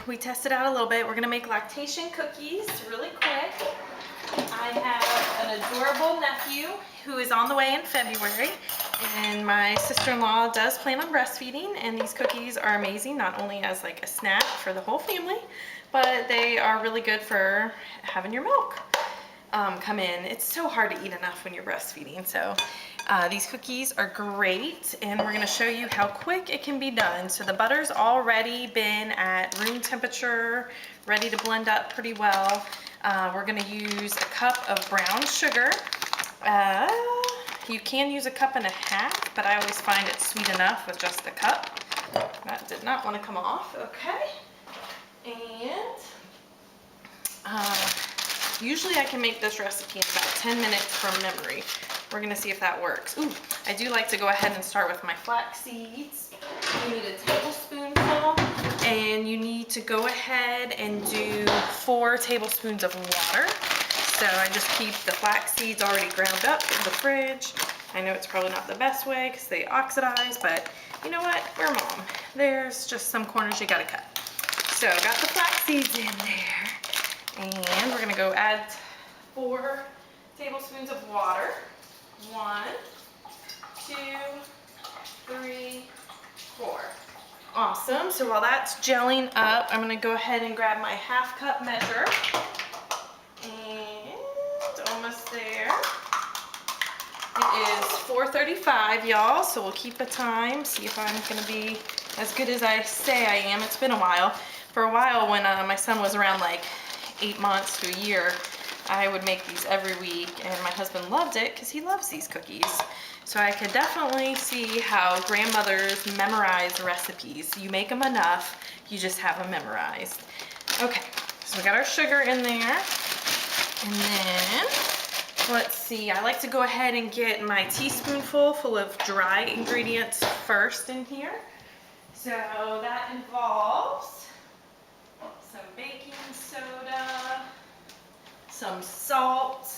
we tested out a little bit. We're gonna make lactation cookies really quick. I have an adorable nephew who is on the way in February, and my sister-in-law does plan on breastfeeding, and these cookies are amazing, not only as like a snack for the whole family, but they are really good for having your milk come in. It's so hard to eat enough when you're breastfeeding, so these cookies are great, and we're gonna show you how quick it can be done. So the butter's already been at room temperature, ready to blend up pretty well. We're gonna use a cup of brown sugar. You can use a cup and a half, but I always find it sweet enough with just a cup. That did not want to come off, okay. And usually I can make this recipe in about 10 minutes from memory. We're gonna see if that works. Ooh, I do like to go ahead and start with my flax seeds. You need a tablespoonful, and you need to go ahead and do 4 tablespoons of water. So I just keep the flax seeds already ground up in the fridge. I know it's probably not the best way because they oxidize, but you know what? We're mom. There's just some corners you gotta cut. So I got the flax seeds in there, and we're gonna go add 4 tablespoons of water. 1, 2, 3, 4. Awesome. So while that's gelling up, I'm gonna go ahead and grab my half cup measure. And almost there. It is 4:35, y'all, so we'll keep a time, see if I'm gonna be as good as I say I am. It's been a while. For a while, when my son was around like 8 months to a year, I would make these every week, and my husband loved it because he loves these cookies. So I could definitely see how grandmothers memorize recipes. You make them enough, you just have them memorized. Okay, so we got our sugar in there. And then, let's see, I like to go ahead and get my teaspoonful full of dry ingredients first in here. So that involves some baking soda, some salt.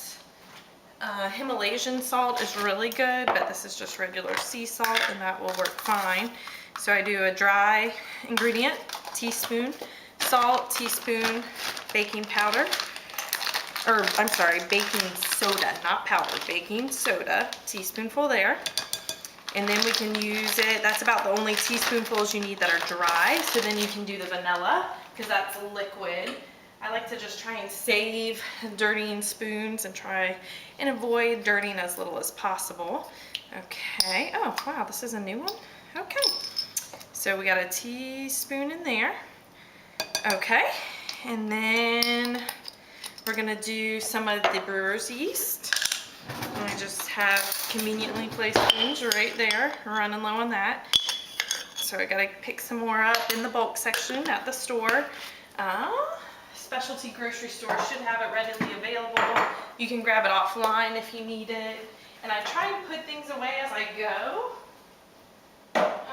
Himalayan salt is really good, but this is just regular sea salt, and that will work fine. So I do a dry ingredient, teaspoon, salt, teaspoon, baking powder, or I'm sorry, baking soda, not powder, baking soda, teaspoonful there. And then we can use it, that's about the only teaspoonfuls you need that are dry, so then you can do the vanilla, because that's liquid. I like to just try and save dirtying spoons and try and avoid dirtying as little as possible. Okay, oh wow, this is a new one? Okay, so we got a teaspoon in there. Okay, and then we're gonna do some of the brewer's yeast. I just have conveniently placed spoons right there, running low on that. So I gotta pick some more up in the bulk section at the store. Specialty grocery stores should have it readily available. You can grab it offline if you need it. And I try and put things away as I go.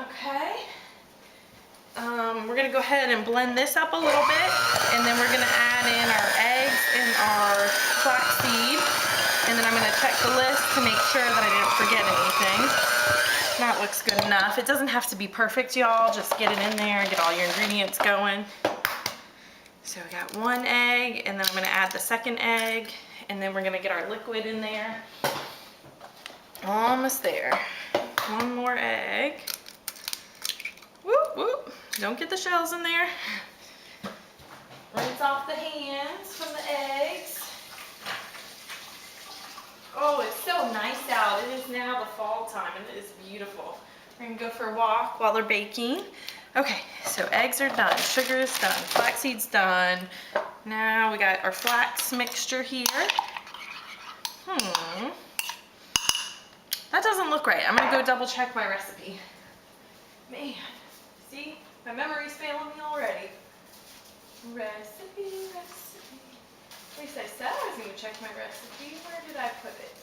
Okay. We're gonna go ahead and blend this up a little bit, and then we're gonna add in our eggs and our flaxseed. And then I'm gonna check the list to make sure that I didn't forget anything. That looks good enough. It doesn't have to be perfect, y'all. Just get it in there and get all your ingredients going. So we got 1 egg, and then I'm gonna add the 2nd egg, and then we're gonna get our liquid in there. Almost there. 1 more egg. Whoop, whoop. Don't get the shells in there. Rinse off the hands from the eggs. Oh, it's so nice out. It is now the fall time, and it is beautiful. We're gonna go for a walk while they're baking. Okay, so eggs are done, sugar is done, flaxseed's done. Now we got our flax mixture here. That doesn't look right. I'm gonna go double check my recipe. Man, see? My memory's failing me already. Recipe. At least I said I was gonna check my recipe. Where did I put it?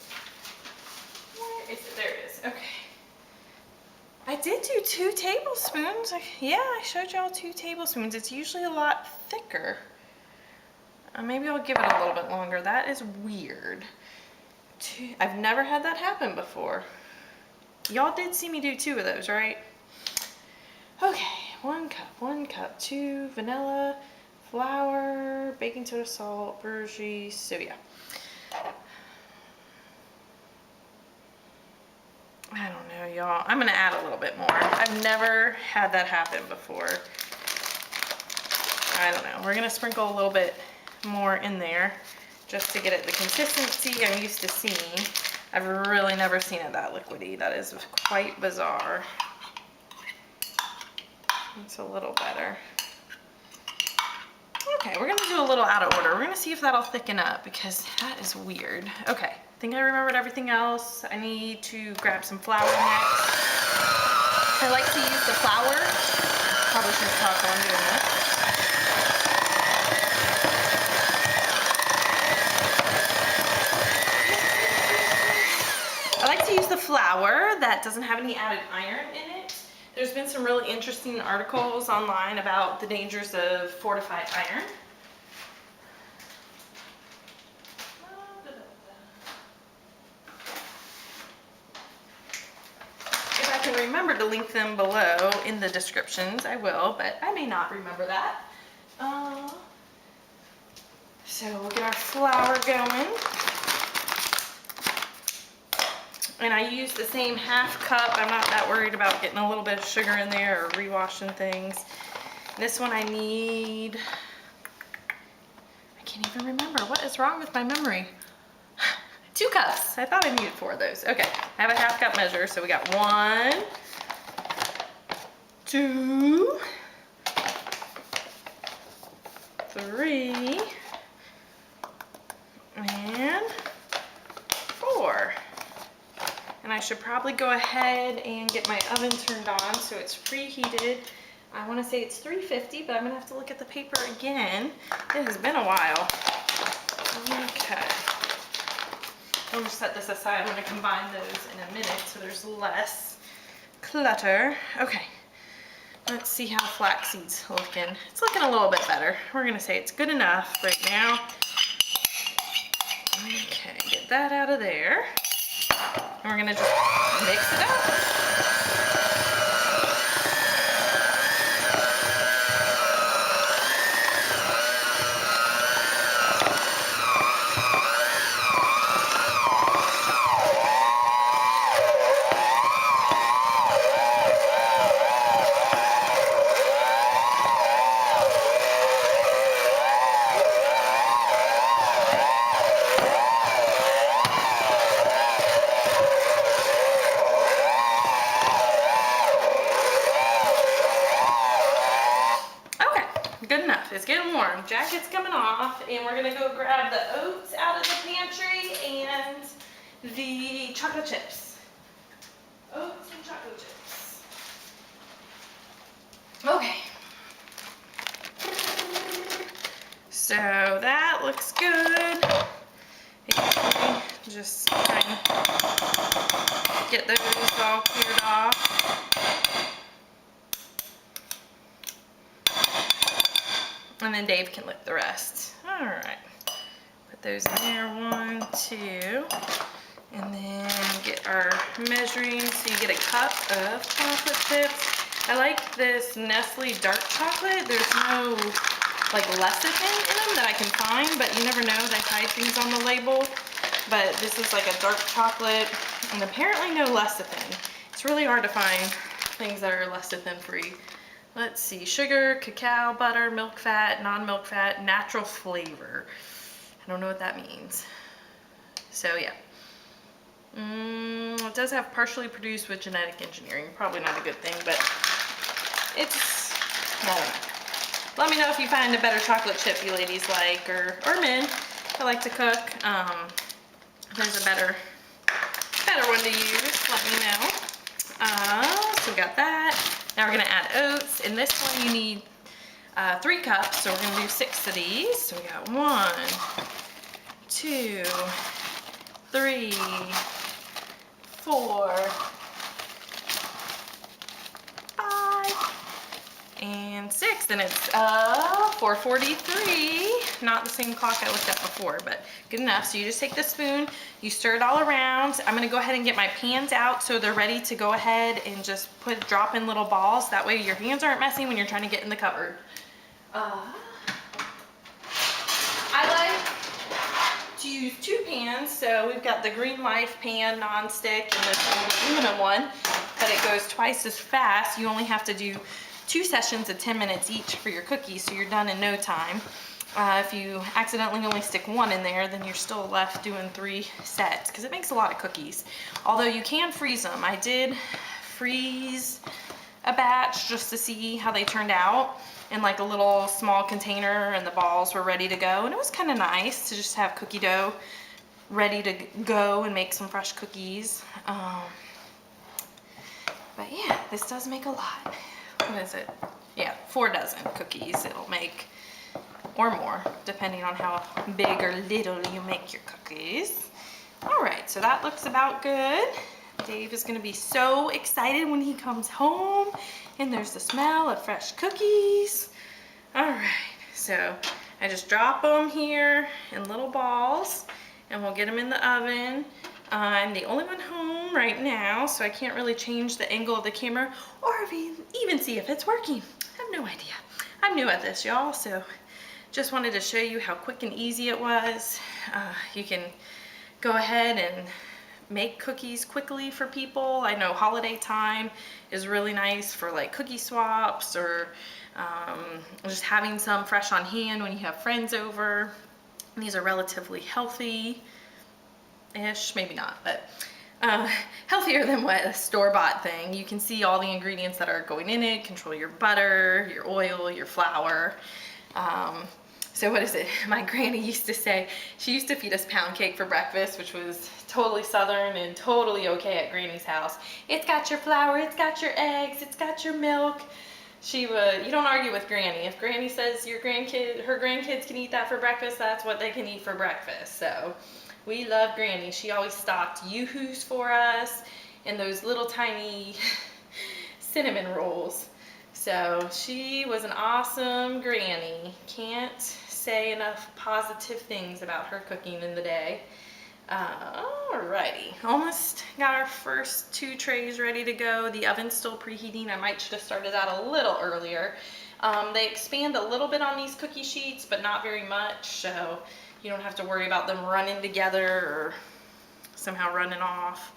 Where is it? There it is, okay. I did do 2 tablespoons. Yeah, I showed y'all 2 tablespoons. It's usually a lot thicker. Maybe I'll give it a little bit longer. That is weird. I've never had that happen before. Y'all did see me do 2 of those, right? Okay, 1 cup, 2 vanilla, flour, baking soda, salt, burgie, soda. I don't know, y'all. I'm gonna add a little bit more. I've never had that happen before. I don't know. We're gonna sprinkle a little bit more in there just to get it the consistency I'm used to seeing. I've really never seen it that liquidy. That is quite bizarre. It's a little better. Okay, we're gonna do a little out of order. We're gonna see if that'll thicken up because that is weird. Okay, I think I remembered everything else. I need to grab some flour next. I like to use the flour. Probably shouldn't talk while I'm doing this. I like to use the flour that doesn't have any added iron in it. There's been some really interesting articles online about the dangers of fortified iron. If I can remember to link them below in the descriptions, I will, but I may not remember that. So we'll get our flour going. And I use the same ½ cup. I'm not that worried about getting a little bit of sugar in there or rewashing things. This one I need, I can't even remember. What is wrong with my memory? 2 cups. I thought I needed 4 of those. Okay, I have a ½ cup measure. So we got 1, 2, 3, and 4. And I should probably go ahead and get my oven turned on so it's preheated. I want to say it's 350, but I'm gonna have to look at the paper again. It has been a while. Okay. I'm gonna set this aside. I'm gonna combine those in a minute so there's less clutter. Okay. Let's see how flaxseed's looking. It's looking a little bit better. We're gonna say it's good enough right now. Okay, get that out of there. And we're gonna just mix it up. Good enough. It's getting warm. Jacket's coming off, and we're gonna go grab the oats out of the pantry and the chocolate chips. Oats and chocolate chips. Okay. So that looks good. Just try and get those all cleared off. And then Dave can lick the rest. All right, put those in there, 1, 2, and then get our measuring. So you get a cup of chocolate chips. I like this Nestle dark chocolate. There's no like lecithin in them that I can find, but you never know. They hide things on the label. But this is like a dark chocolate, and apparently no lecithin. It's really hard to find things that are lecithin free. Let's see, sugar, cacao, butter, milk fat, non-milk fat, natural flavor. I don't know what that means. So yeah. It does have partially produced with genetic engineering. Probably not a good thing, but it's, I don't know. Let me know if you find a better chocolate chip you ladies like, or men that like to cook. If there's a better one to use, let me know. So we got that. Now we're gonna add oats. In this one you need 3 cups, so we're gonna do 6 of these. So we got 1, 2, 3, 4, 5, and 6, and it's 4:43. Not the same clock I looked at before, but good enough. So you just take the spoon, you stir it all around. I'm gonna go ahead and get my pans out so they're ready to go ahead and just drop in little balls. That way your hands aren't messy when you're trying to get in the cupboard. I like to use 2 pans. So we've got the Green Life pan non-stick and this aluminum one, but it goes twice as fast. You only have to do 2 sessions of 10 minutes each for your cookies, so you're done in no time. If you accidentally only stick 1 in there, then you're still left doing 3 sets, because it makes a lot of cookies. Although you can freeze them. I did freeze a batch just to see how they turned out in like a little small container, and the balls were ready to go, and it was kind of nice to just have cookie dough ready to go and make some fresh cookies. But yeah, this does make a lot. What is it? Yeah, 4 dozen cookies it'll make, or more, depending on how big or little you make your cookies. All right, so that looks about good. Dave is gonna be so excited when he comes home and there's the smell of fresh cookies. All right, so I just drop them here in little balls and we'll get them in the oven. I'm the only one home right now, so I can't really change the angle of the camera or even see if it's working. I have no idea. I'm new at this, y'all, so just wanted to show you how quick and easy it was. You can go ahead and make cookies quickly for people. I know holiday time is really nice for like cookie swaps, or just having some fresh on hand when you have friends over. These are relatively healthy-ish, maybe not, but healthier than what a store-bought thing. You can see all the ingredients that are going in it, control your butter, your oil, your flour. So what is it? My granny used to say, she used to feed us pound cake for breakfast, which was totally Southern and totally okay at Granny's house. It's got your flour, it's got your eggs, it's got your milk. You don't argue with Granny. If Granny says her grandkids can eat that for breakfast, that's what they can eat for breakfast. So we love Granny. She always stocked Yoo-hoos for us and those little tiny cinnamon rolls. So she was an awesome granny. Can't say enough positive things about her cooking in the day. Alrighty, almost got our first 2 trays ready to go. The oven's still preheating. I might should have started that a little earlier. They expand a little bit on these cookie sheets, but not very much, so you don't have to worry about them running together or somehow running off.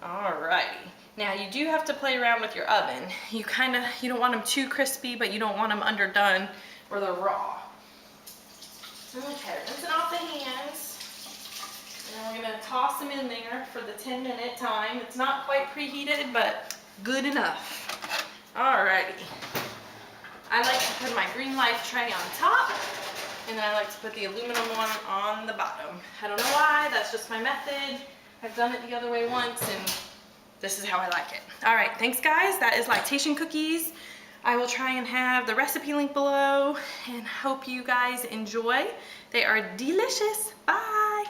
Alrighty. Now you do have to play around with your oven. You don't want them too crispy, but you don't want them underdone or they're raw. Okay, rinsing off the hands. And we're gonna toss them in there for the 10-minute time. It's not quite preheated, but good enough. Alrighty. I like to put my Green Life tray on top, and then I like to put the aluminum one on the bottom. I don't know why, that's just my method. I've done it the other way once, and this is how I like it. All right, thanks guys. That is lactation cookies. I will try and have the recipe link below, and hope you guys enjoy. They are delicious. Bye.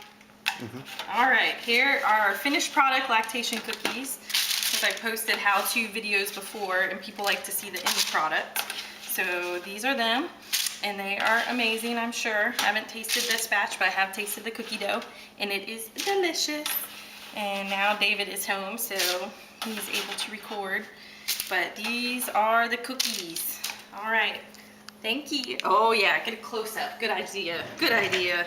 All right, here are our finished product lactation cookies, because I posted how-to videos before and people like to see the end product. So these are them, and they are amazing, I'm sure. I haven't tasted this batch, but I have tasted the cookie dough, and it is delicious. And now David is home, so he's able to record. But these are the cookies. All right, thank you. Oh yeah, get a close-up. Good idea, good idea.